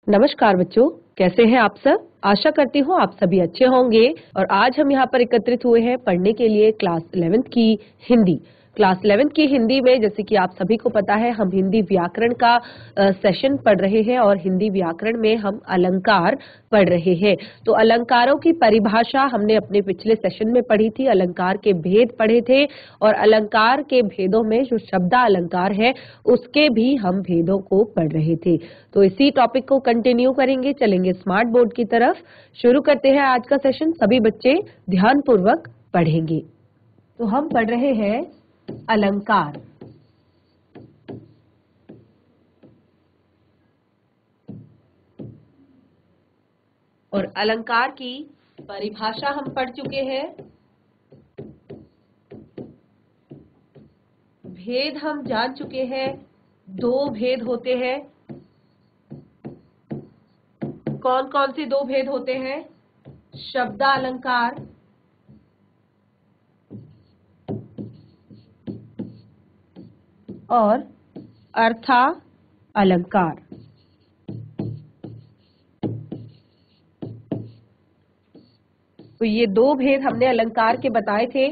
नमस्कार बच्चों, कैसे हैं आप सब। आशा करती हूँ आप सभी अच्छे होंगे। और आज हम यहाँ पर एकत्रित हुए हैं पढ़ने के लिए क्लास 11th की हिंदी। क्लास 11th की हिंदी में जैसे कि आप सभी को पता है, हम हिंदी व्याकरण का सेशन पढ़ रहे हैं और हिंदी व्याकरण में हम अलंकार पढ़ रहे हैं। तो अलंकारों की परिभाषा हमने अपने पिछले सेशन में पढ़ी थी, अलंकार के भेद पढ़े थे और अलंकार के भेदों में जो शब्द अलंकार है उसके भी हम भेदों को पढ़ रहे थे। तो इसी टॉपिक को कंटिन्यू करेंगे, चलेंगे स्मार्ट बोर्ड की तरफ। शुरू करते हैं आज का सेशन। सभी बच्चे ध्यानपूर्वक पढ़ेंगे। तो हम पढ़ रहे हैं अलंकार। और अलंकार की परिभाषा हम पढ़ चुके हैं। भेद हम जान चुके हैं, दो भेद होते हैं। कौन कौन से दो भेद होते हैं? शब्द अलंकार और अर्था अलंकार। तो ये दो भेद हमने अलंकार के बताए थे,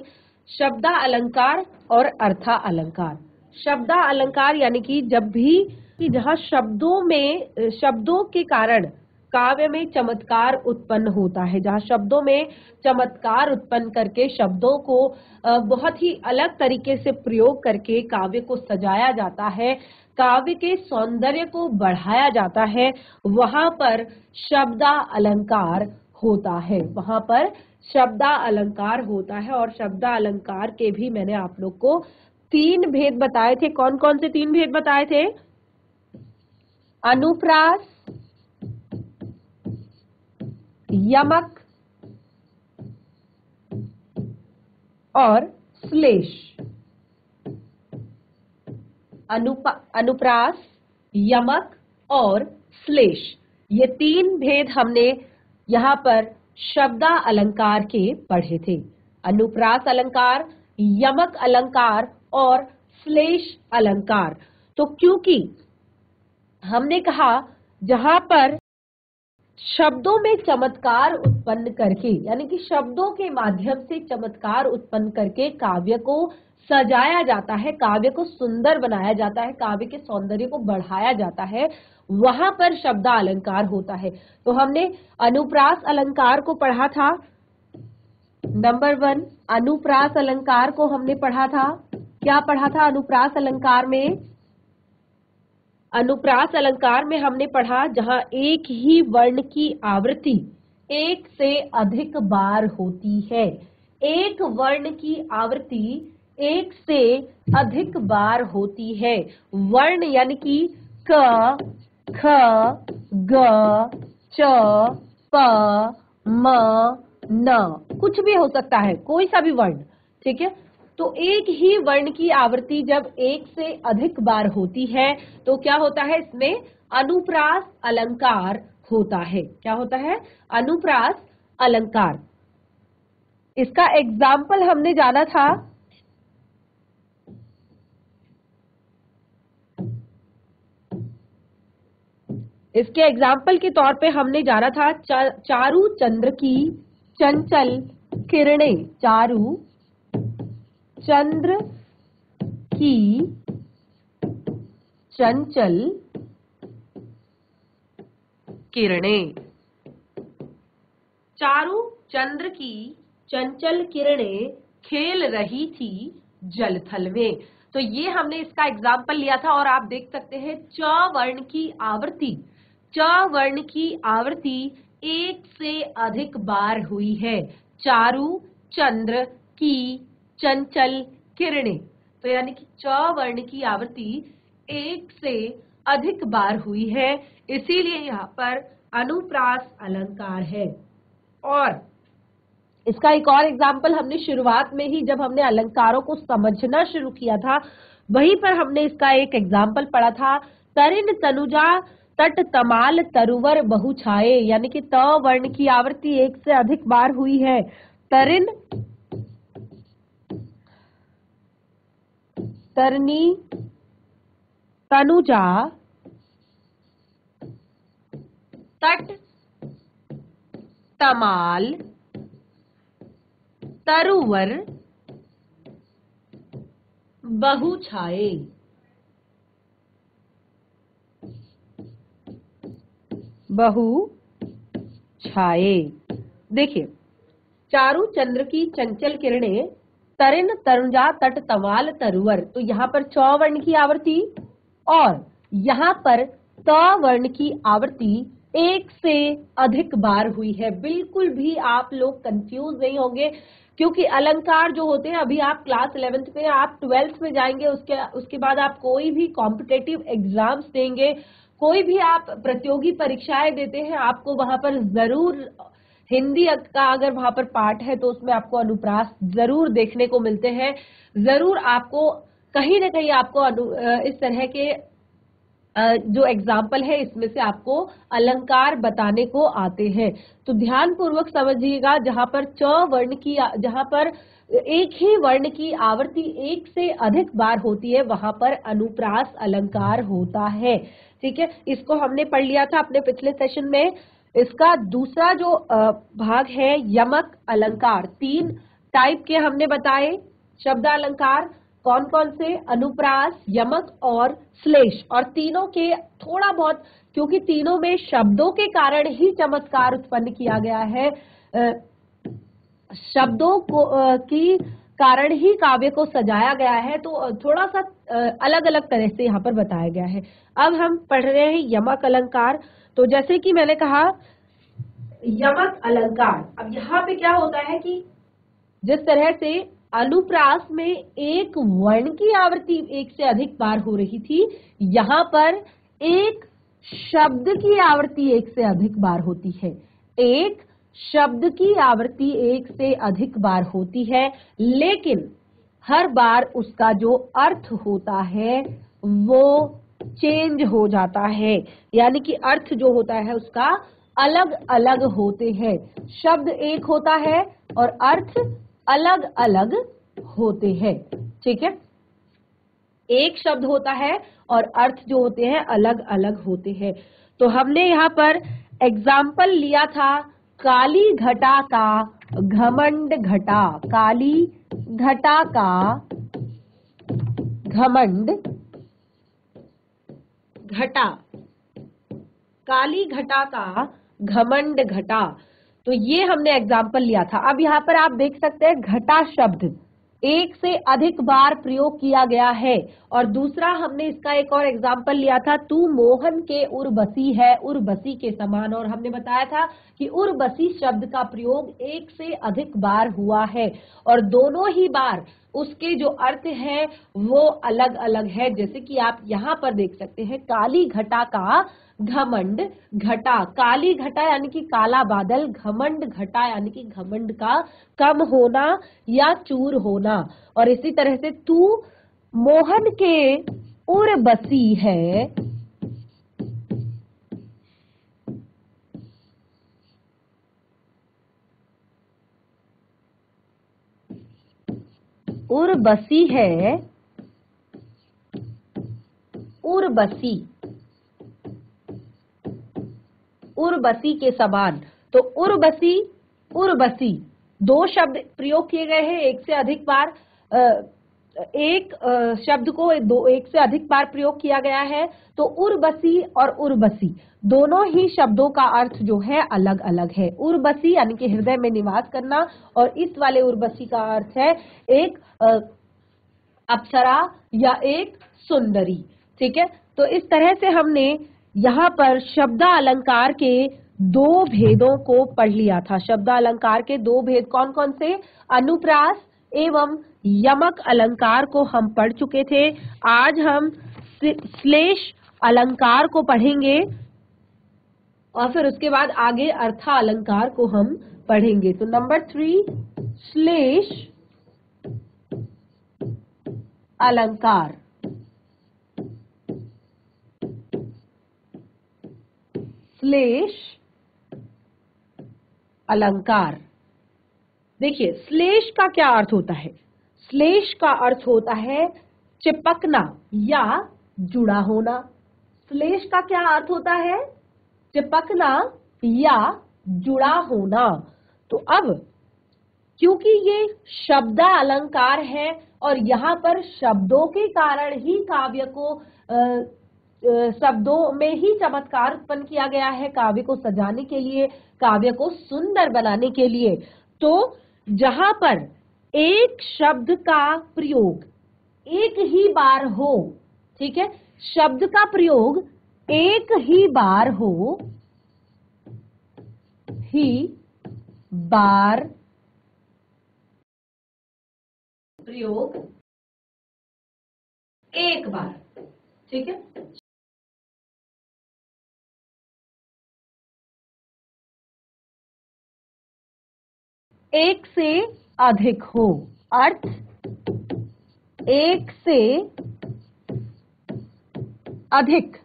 शब्द अलंकार और अर्था अलंकार। शब्द अलंकार यानी कि जब भी कि जहाँ शब्दों के कारण काव्य में चमत्कार उत्पन्न होता है, जहाँ शब्दों में चमत्कार उत्पन्न करके शब्दों को बहुत ही अलग तरीके से प्रयोग करके काव्य को सजाया जाता है, काव्य के सौंदर्य को बढ़ाया जाता है, वहां पर शब्द अलंकार होता है। वहां पर शब्द अलंकार होता है। और शब्द अलंकार के भी मैंने आप लोग को तीन भेद बताए थे। कौन कौन से तीन भेद बताए थे? अनुप्रास, यमक और श्लेष। अनुप्रास, यमक और श्लेष, ये तीन भेद हमने यहाँ पर शब्द अलंकार के पढ़े थे। अनुप्रास अलंकार, यमक अलंकार और श्लेष अलंकार। तो क्योंकि हमने कहा जहां पर शब्दों में चमत्कार उत्पन्न करके, यानी कि शब्दों के माध्यम से चमत्कार उत्पन्न करके काव्य को सजाया जाता है, काव्य को सुंदर बनाया जाता है, काव्य के सौंदर्य को बढ़ाया जाता है, वहां पर शब्द अलंकार होता है। तो हमने अनुप्रास अलंकार को पढ़ा था। नंबर 1, अनुप्रास अलंकार को हमने पढ़ा था। क्या पढ़ा था अनुप्रास अलंकार में? अनुप्रास अलंकार में हमने पढ़ा जहां एक ही वर्ण की आवृत्ति एक से अधिक बार होती है। एक वर्ण की आवृत्ति एक से अधिक बार होती है। वर्ण यानी कि क, ख, ग, च, प, म, न, कुछ भी हो सकता है, कोई सा भी वर्ण, ठीक है। तो एक ही वर्ण की आवृत्ति जब एक से अधिक बार होती है तो क्या होता है? इसमें अनुप्रास अलंकार होता है। क्या होता है? अनुप्रास अलंकार। इसका एग्जाम्पल हमने जाना था। इसके एग्जाम्पल के तौर पे हमने जाना था चारु चंद्र की चंचल किरणें। चारु चंद्र की चंचल किरणें। चारु चंद्र की चंचल किरणें खेल रही थी जलथल में। तो ये हमने इसका एग्जाम्पल लिया था। और आप देख सकते हैं च वर्ण की आवृत्ति, च वर्ण की आवृत्ति एक से अधिक बार हुई है। चारु चंद्र की चंचल किरणें, तो यानी कि च वर्ण की आवृत्ति एक से अधिक बार हुई है, इसीलिए यहाँ पर अनुप्रास अलंकार है। और इसका एक और एग्जाम्पल हमने शुरुआत में ही, जब हमने अलंकारों को समझना शुरू किया था, वहीं पर हमने इसका एक एग्जाम्पल पढ़ा था। तरिन तनुजा तट तमाल तरुवर बहु छाए, यानी कि त वर्ण की आवृत्ति एक से अधिक बार हुई है। तरिन, तरनी, तनुजा तट, तमाल, तरुवर, बहुछाये। बहुछाये। देखिए, चारु चंद्र की चंचल किरणें तरिन तरुजा तट तमाल तरुवर, तो यहाँ पर च वर्ण की आवृत्ति और यहाँ पर त वर्ण की आवृत्ति एक से अधिक बार हुई है। बिल्कुल भी आप लोग कंफ्यूज नहीं होंगे, क्योंकि अलंकार जो होते हैं, अभी आप क्लास 11th में, आप 12th में जाएंगे, उसके बाद आप कोई भी कॉम्पिटेटिव एग्जाम्स देंगे, कोई भी आप प्रतियोगी परीक्षाएं देते हैं, आपको वहां पर जरूर हिंदी का अगर वहां पर पाठ है तो उसमें आपको अनुप्रास जरूर देखने को मिलते हैं। जरूर आपको कहीं ना कहीं आपको इस तरह के जो एग्जाम्पल है इसमें से आपको अलंकार बताने को आते हैं। तो ध्यान पूर्वक समझिएगा, जहां पर च वर्ण की, जहां पर एक ही वर्ण की आवृत्ति एक से अधिक बार होती है, वहां पर अनुप्रास अलंकार होता है। ठीक है, इसको हमने पढ़ लिया था अपने पिछले सेशन में। इसका दूसरा जो भाग है यमक अलंकार, 3 टाइप के हमने बताए शब्द अलंकार, कौन कौन से, अनुप्रास, यमक और श्लेष। और तीनों के थोड़ा बहुत, क्योंकि तीनों में शब्दों के कारण ही चमत्कार उत्पन्न किया गया है, शब्दों को की कारण ही काव्य को सजाया गया है, तो थोड़ा सा अलग अलग तरह से यहाँ पर बताया गया है। अब हम पढ़ रहे हैं यमक अलंकार। तो जैसे कि मैंने कहा यमक अलंकार, अब यहाँ पे क्या होता है कि जिस तरह से अनुप्रास में एक वर्ण की आवृत्ति एक से अधिक बार हो रही थी, यहाँ पर एक शब्द की आवृत्ति एक से अधिक बार होती है। एक शब्द की आवृत्ति एक से अधिक बार होती है, लेकिन हर बार उसका जो अर्थ होता है वो चेंज हो जाता है, यानी कि अर्थ जो होता है उसका अलग अलग होते हैं। शब्द एक होता है और अर्थ अलग अलग होते हैं। ठीक है, एक शब्द होता है और अर्थ जो होते हैं अलग अलग होते हैं। तो हमने यहाँ पर एग्जाम्पल लिया था काली घटा का घमंड घटा, काली घटा का घमंड घटा, काली घटा का घमंड घटा, तो ये हमने एग्जाम्पल लिया था। अब यहाँ पर आप देख सकते हैं घटा शब्द एक से अधिक बार प्रयोग किया गया है। और दूसरा हमने इसका एक और एग्जाम्पल लिया था, तू मोहन के उर्वशी है, उर्वशी के समान, और हमने बताया था कि उर्वशी शब्द का प्रयोग एक से अधिक बार हुआ है और दोनों ही बार उसके जो अर्थ है वो अलग अलग है। जैसे कि आप यहाँ पर देख सकते हैं काली घटा का घमंड घटा, काली घटा यानी कि काला बादल, घमंड घटा यानी कि घमंड का कम होना या चूर होना। और इसी तरह से तू मोहन के उर्वशी है, उर्वशी है, उर्वशी, उर्वशी के समान। तो उर्वशी, उर्वशी दो शब्द प्रयोग किए गए हैं एक से अधिक बार, एक शब्द को एक से अधिक बार प्रयोग किया गया है। तो उर्वशी और उर्वशी दोनों ही शब्दों का अर्थ जो है अलग अलग है। उर्वशी यानी कि हृदय में निवास करना, और इस वाले उर्वशी का अर्थ है एक अप्सरा या एक सुंदरी। ठीक है, तो इस तरह से हमने यहाँ पर शब्द अलंकार के दो भेदों को पढ़ लिया था। शब्द अलंकार के दो भेद कौन कौन से, अनुप्रास एवं यमक अलंकार को हम पढ़ चुके थे। आज हम श्लेष अलंकार को पढ़ेंगे और फिर उसके बाद आगे अर्था अलंकार को हम पढ़ेंगे। तो नंबर 3 श्लेष अलंकार। श्लेष अलंकार, देखिए श्लेष का क्या अर्थ होता है। श्लेष का अर्थ होता है चिपकना या जुड़ा होना। श्लेष का क्या अर्थ होता है, चिपकना या जुड़ा होना। तो अब क्योंकि ये शब्द अलंकार है और यहाँ पर शब्दों के कारण ही काव्य को शब्दों में ही चमत्कार उत्पन्न किया गया है, काव्य को सजाने के लिए, काव्य को सुंदर बनाने के लिए। तो जहां पर एक शब्द का प्रयोग एक ही बार हो, ठीक है, शब्द का प्रयोग एक ही बार हो, ही बार प्रयोग एक बार, ठीक है, एक से अधिक हो, अर्थ एक से अधिक।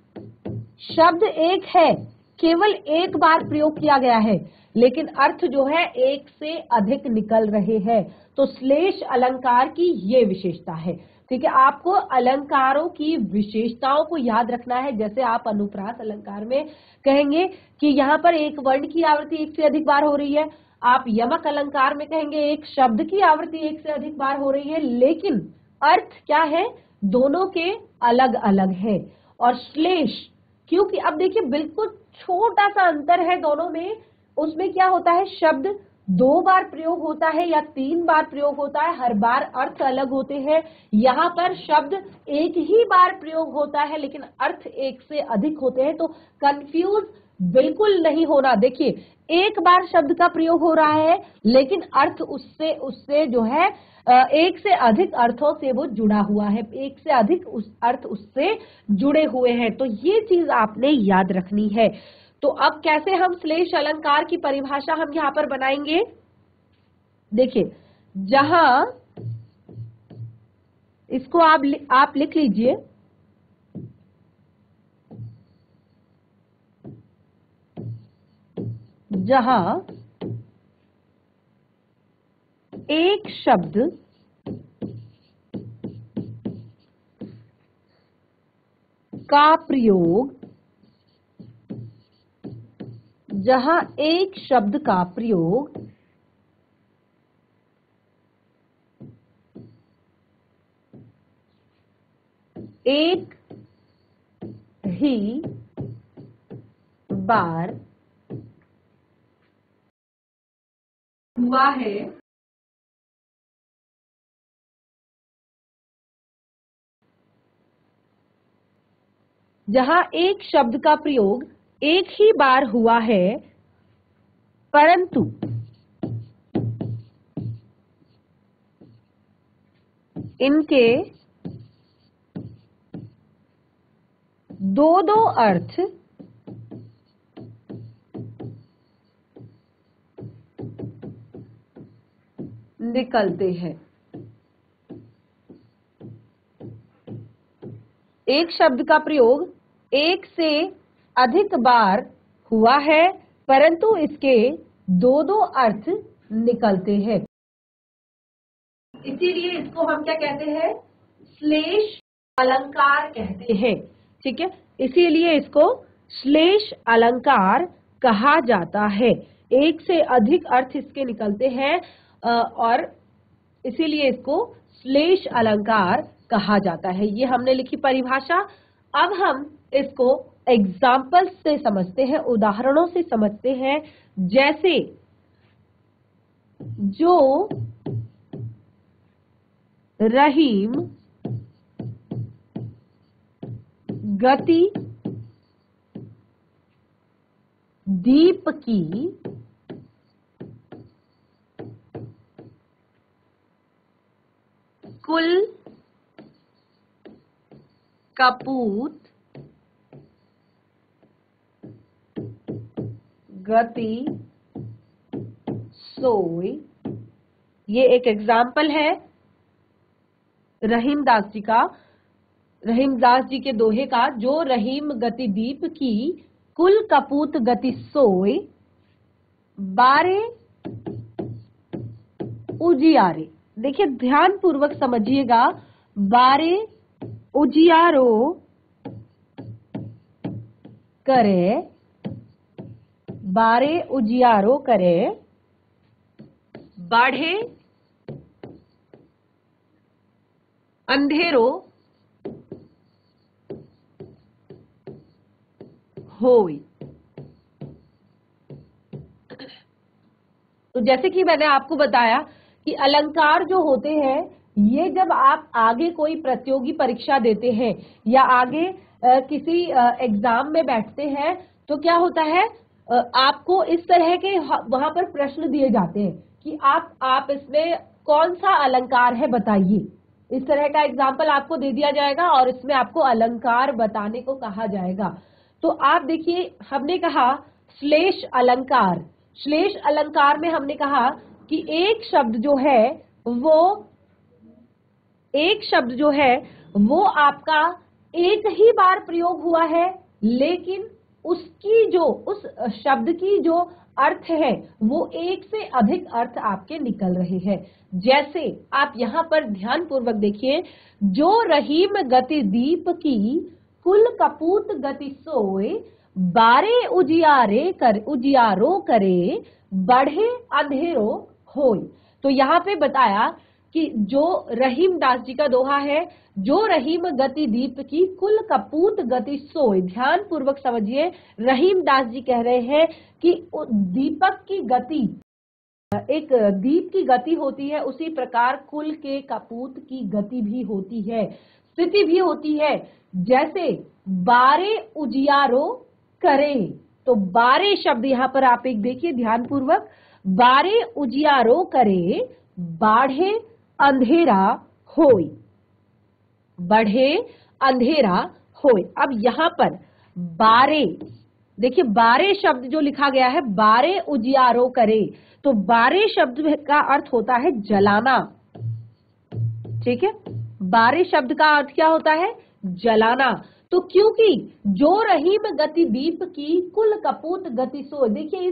शब्द एक है, केवल एक बार प्रयोग किया गया है, लेकिन अर्थ जो है एक से अधिक निकल रहे हैं। तो श्लेष अलंकार की ये विशेषता है, ठीक है। आपको अलंकारों की विशेषताओं को याद रखना है। जैसे आप अनुप्रास अलंकार में कहेंगे कि यहाँ पर एक वर्ण की आवृत्ति एक से अधिक बार हो रही है, आप यमक अलंकार में कहेंगे एक शब्द की आवृत्ति एक से अधिक बार हो रही है, लेकिन अर्थ क्या है, दोनों के अलग अलग है। और श्लेष, क्योंकि अब देखिए बिल्कुल छोटा सा अंतर है दोनों में, उसमें क्या होता है, शब्द 2 बार प्रयोग होता है या 3 बार प्रयोग होता है, हर बार अर्थ अलग होते हैं। यहाँ पर शब्द एक ही बार प्रयोग होता है लेकिन अर्थ एक से अधिक होते हैं। तो कंफ्यूज बिल्कुल नहीं होना। देखिए एक बार शब्द का प्रयोग हो रहा है लेकिन अर्थ उससे जो है एक से अधिक अर्थों से वो जुड़ा हुआ है, एक से अधिक अर्थ उससे जुड़े हुए हैं। तो ये चीज आपने याद रखनी है। तो अब कैसे हम श्लेष अलंकार की परिभाषा हम यहां पर बनाएंगे, देखिए जहां इसको आप लिख लीजिए, जहां एक शब्द का प्रयोग, जहां एक शब्द का प्रयोग एक ही बार हुआ है, जहां एक शब्द का प्रयोग एक ही बार हुआ है परंतु इनके दो अर्थ निकलते हैं। एक शब्द का प्रयोग एक से अधिक बार हुआ है परंतु इसके दो अर्थ निकलते हैं, इसीलिए इसको हम क्या कहते हैं, श्लेष अलंकार कहते हैं, ठीक है। इसीलिए इसको श्लेष अलंकार कहा जाता है। एक से अधिक अर्थ इसके निकलते हैं और इसीलिए इसको श्लेष अलंकार कहा जाता है। ये हमने लिखी परिभाषा। अब हम इसको एग्जाम्पल्स से समझते हैं, उदाहरणों से समझते हैं। जैसे जो रहीम गति दीप की कुल कपूत गति सोई, ये एक एग्जाम्पल है रहीमदास जी के दोहे का। जो रहीम गति दीप की कुल कपूत गति सोई, बारे उजियारे। देखिए ध्यान पूर्वक समझिएगा, बारे उजियारो करे बारे उजियारो करे, बढ़े अंधेरो होई। तो जैसे कि मैंने आपको बताया कि अलंकार जो होते हैं ये जब आप आगे कोई प्रतियोगी परीक्षा देते हैं या आगे किसी एग्जाम में बैठते हैं तो क्या होता है, आपको इस तरह के वहां पर प्रश्न दिए जाते हैं कि आप इसमें कौन सा अलंकार है बताइए। इस तरह का एग्जाम्पल आपको दे दिया जाएगा और इसमें आपको अलंकार बताने को कहा जाएगा। तो आप देखिए, हमने कहा श्लेष अलंकार। श्लेष अलंकार में हमने कहा कि एक शब्द जो है वो आपका एक ही बार प्रयोग हुआ है, लेकिन उस शब्द की जो अर्थ है वो एक से अधिक अर्थ आपके निकल रहे हैं। जैसे आप यहाँ पर ध्यान पूर्वक देखिए, जो रहीम गति दीप की कुल कपूत गति सोए, बारे उजियारो करे, बढ़े अंधेरो होय। तो यहाँ पे बताया कि जो रहीम दास जी का दोहा है, जो रहीम गति दीप की कुल कपूत गति सोए। ध्यान पूर्वक समझिए, रहीम दास जी कह रहे हैं कि दीपक की गति, एक दीप की गति होती है, उसी प्रकार कुल के कपूत की गति भी होती है, स्थिति भी होती है। जैसे बारे उजियारो करे, तो बारे शब्द यहाँ पर आप एक देखिए ध्यान पूर्वक, बारे उजियारो करे, बाढ़े अंधेरा होय, बढ़े अंधेरा होय। अब यहाँ पर बारे देखिए, बारे शब्द जो लिखा गया है, बारे उजियारो करे, तो बारे शब्द का अर्थ होता है जलाना। ठीक है, बारे शब्द का अर्थ क्या होता है? जलाना। तो क्योंकि जो रहीम गति दीप की कुल कपूत गति सो, देखिए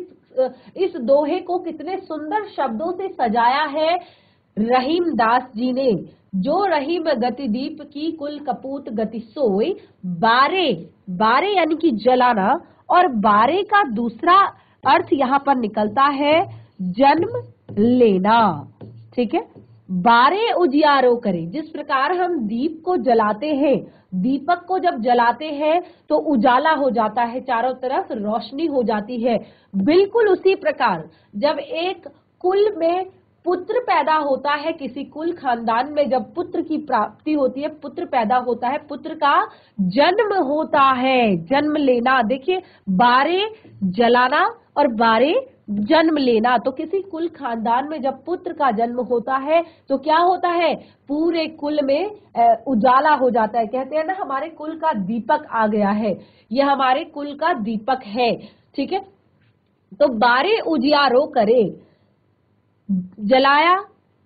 इस दोहे को कितने सुंदर शब्दों से सजाया है रहीम दास जी ने। जो रहीम गति दीप की कुल कपूत गति सोई, बारे, बारे यानी कि जलाना, और बारे का दूसरा अर्थ यहाँ पर निकलता है जन्म लेना। ठीक है, बारे उजियारो करे, जिस प्रकार हम दीप को जलाते हैं, दीपक को जब जलाते हैं तो उजाला हो जाता है, चारों तरफ रोशनी हो जाती है। बिल्कुल उसी प्रकार जब एक कुल में पुत्र पैदा होता है, किसी कुल खानदान में जब पुत्र की प्राप्ति होती है, पुत्र पैदा होता है, पुत्र का जन्म होता है, जन्म लेना। देखिए, बारे जलाना और बारे जन्म लेना। तो किसी कुल खानदान में जब पुत्र का जन्म होता है तो क्या होता है? पूरे कुल में उजाला हो जाता है। कहते हैं ना, हमारे कुल का दीपक आ गया है, ये हमारे कुल का दीपक है। ठीक है, तो बारे उजियारो करे, जलाया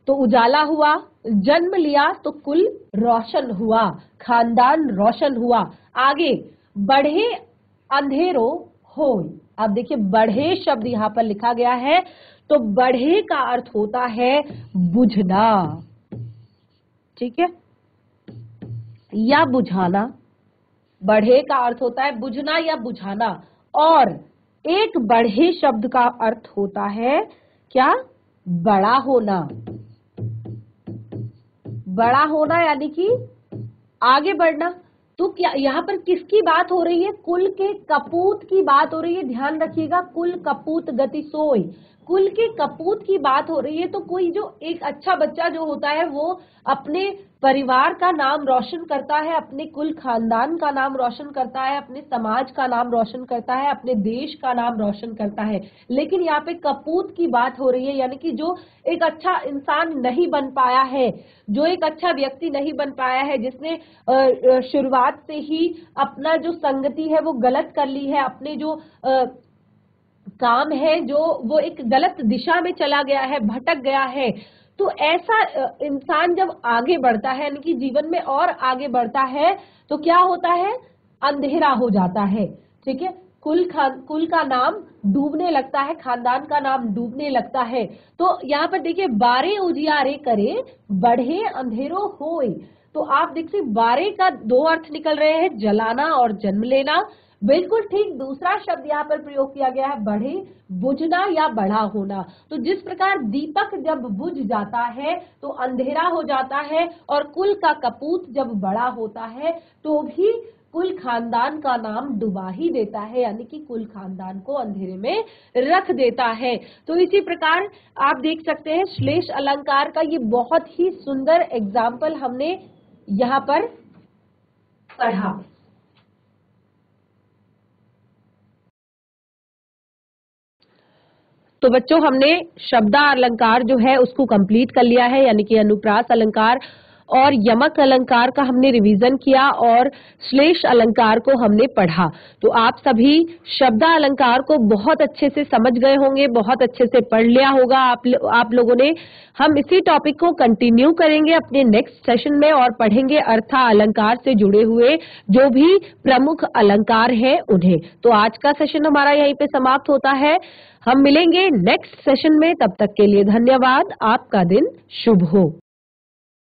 तो उजाला हुआ, जन्म लिया तो कुल रोशन हुआ, खानदान रोशन हुआ। आगे बढ़े अंधेरो होय। अब देखिए, बढ़े शब्द यहाँ पर लिखा गया है, तो बढ़े का अर्थ होता है बुझना। ठीक है, या बुझाना। बढ़े का अर्थ होता है बुझना या बुझाना। और एक बढ़े शब्द का अर्थ होता है क्या? बड़ा होना। बड़ा होना यानी कि आगे बढ़ना। तो क्या यहाँ पर किसकी बात हो रही है? कुल के कपूत की बात हो रही है। ध्यान रखिएगा, कुल कपूत गति सोई, कुल के कपूत की बात हो रही है। तो कोई जो एक अच्छा बच्चा जो होता है वो अपने परिवार का नाम रोशन करता है, अपने कुल खानदान का नाम रोशन करता है, अपने समाज का नाम रोशन करता है, अपने देश का नाम रोशन करता है। लेकिन यहाँ पे कपूत की बात हो रही है, यानी कि जो एक अच्छा इंसान नहीं बन पाया है, जो एक अच्छा व्यक्ति नहीं बन पाया है, जिसने शुरुआत से ही अपना जो संगति है वो गलत कर ली है, अपने जो काम है जो वो एक गलत दिशा में चला गया है, भटक गया है। तो ऐसा इंसान जब आगे बढ़ता है, यानी कि जीवन में और आगे बढ़ता है, तो क्या होता है? अंधेरा हो जाता है। ठीक है, कुल का नाम डूबने लगता है, खानदान का नाम डूबने लगता है। तो यहाँ पर देखिए, बारे उजियारे करे, बढ़े अंधेरो होय। तो आप देखिए, बारे का दो अर्थ निकल रहे हैं, जलाना और जन्म लेना। बिल्कुल ठीक। दूसरा शब्द यहाँ पर प्रयोग किया गया है बढ़े, बुझना या बड़ा होना। तो जिस प्रकार दीपक जब बुझ जाता है तो अंधेरा हो जाता है, और कुल का कपूत जब बड़ा होता है तो भी कुल खानदान का नाम डुबा ही देता है, यानी कि कुल खानदान को अंधेरे में रख देता है। तो इसी प्रकार आप देख सकते हैं श्लेष अलंकार का ये बहुत ही सुंदर एग्जाम्पल हमने यहाँ पर पढ़ा। तो बच्चों हमने शब्दालंकार जो है उसको कंप्लीट कर लिया है, यानी कि अनुप्रास अलंकार और यमक अलंकार का हमने रिवीजन किया और श्लेष अलंकार को हमने पढ़ा। तो आप सभी शब्दालंकार को बहुत अच्छे से समझ गए होंगे, बहुत अच्छे से पढ़ लिया होगा आप लोगों ने। हम इसी टॉपिक को कंटिन्यू करेंगे अपने नेक्स्ट सेशन में और पढ़ेंगे अर्था अलंकार से जुड़े हुए जो भी प्रमुख अलंकार हैं उन्हें। तो आज का सेशन हमारा यहीं पे समाप्त होता है। हम मिलेंगे नेक्स्ट सेशन में, तब तक के लिए धन्यवाद। आपका दिन शुभ हो।